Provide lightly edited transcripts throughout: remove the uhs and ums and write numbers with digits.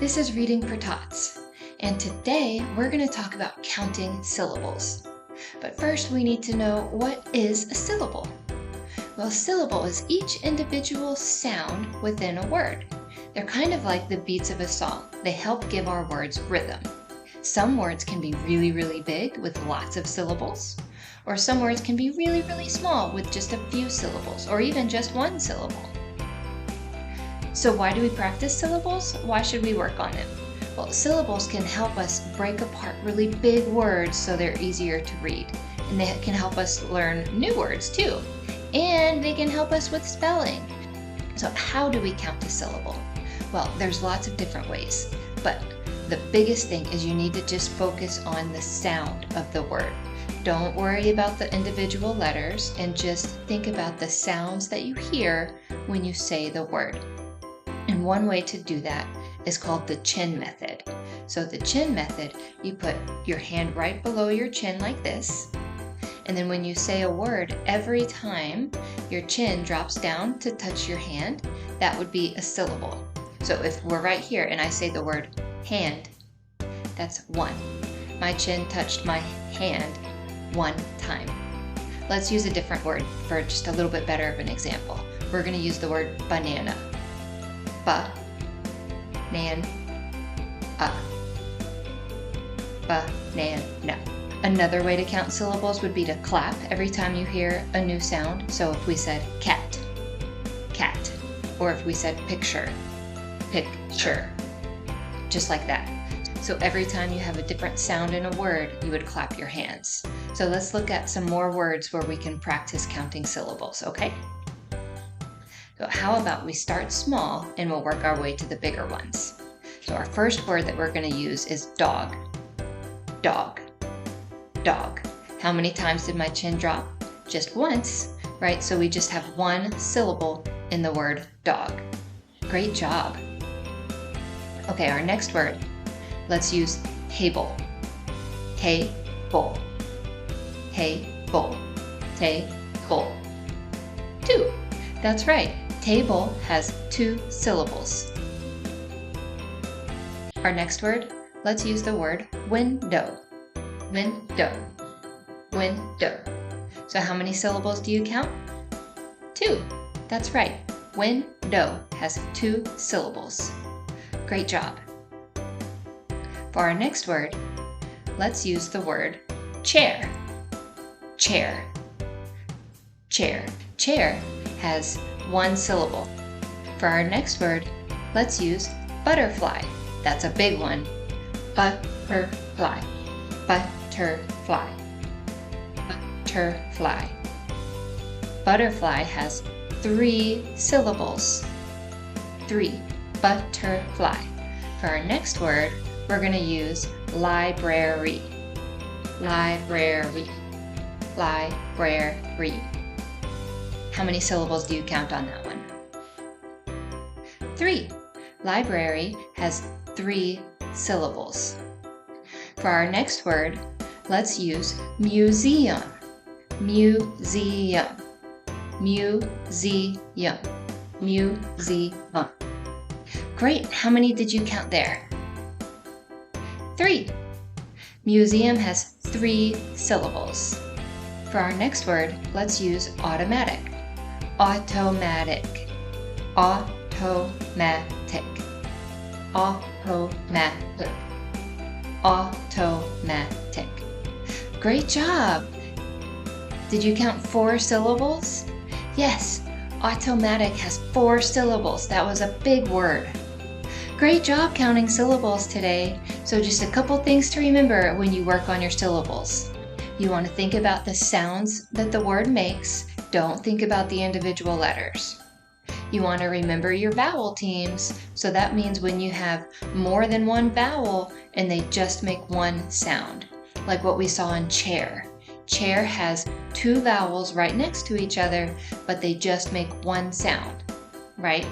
This is Reading for Tots, and today we're going to talk about counting syllables. But first we need to know, what is a syllable? Well, a syllable is each individual sound within a word. They're kind of like the beats of a song. They help give our words rhythm. Some words can be really big with lots of syllables, or some words can be really small with just a few syllables, or even just one syllable. So why do we practice syllables? Why should we work on them? Well, syllables can help us break apart really big words so they're easier to read. And they can help us learn new words too. And they can help us with spelling. So how do we count a syllable? Well, there's lots of different ways, but the biggest thing is you need to just focus on the sound of the word. Don't worry about the individual letters and just think about the sounds that you hear when you say the word. And one way to do that is called the chin method. So the chin method, you put your hand right below your chin like this. And then when you say a word, every time your chin drops down to touch your hand, that would be a syllable. So if we're right here and I say the word hand, that's one. My chin touched my hand one time. Let's use a different word for just a little bit better of an example. We're going to use the word banana. Ba-nan-a. Banana. Another way to count syllables would be to clap every time you hear a new sound. So if we said cat, cat. Or if we said picture, picture. Just like that. So every time you have a different sound in a word, you would clap your hands. So let's look at some more words where we can practice counting syllables, okay? So how about we start small and we'll work our way to the bigger ones. So our first word that we're going to use is dog. Dog. Dog. How many times did my chin drop? Just once, right? So we just have one syllable in the word dog. Great job. Okay, our next word. Let's use table. Table. Table. Table. Two. That's right. Table has two syllables. Our next word, let's use the word window. Window. Window. So how many syllables do you count? Two. That's right. Window has two syllables. Great job. For our next word, let's use the word chair. Chair. Chair. Chair has one syllable. For our next word, let's use butterfly. That's a big one. Butterfly. Butterfly. Butterfly. Butterfly has three syllables. Three. Butterfly. For our next word, we're going to use library. Library. Library. How many syllables do you count on that one? Three. Library has three syllables. For our next word, let's use museum. Museum. Museum. Museum. Great. How many did you count there? Three. Museum has three syllables. For our next word, let's use automatic. Automatic. Automatic. Automatic. Automatic. Great job! Did you count four syllables? Yes, automatic has four syllables. That was a big word. Great job counting syllables today. So just a couple things to remember when you work on your syllables. You want to think about the sounds that the word makes. Don't think about the individual letters. You want to remember your vowel teams. So that means when you have more than one vowel and they just make one sound. Like what we saw in chair. Chair has two vowels right next to each other, but they just make one sound, right?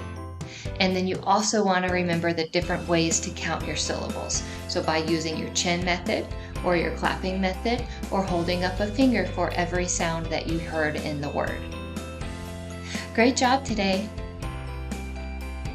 And then you also want to remember the different ways to count your syllables. So by using your chin method, or your clapping method, or holding up a finger for every sound that you heard in the word. Great job today!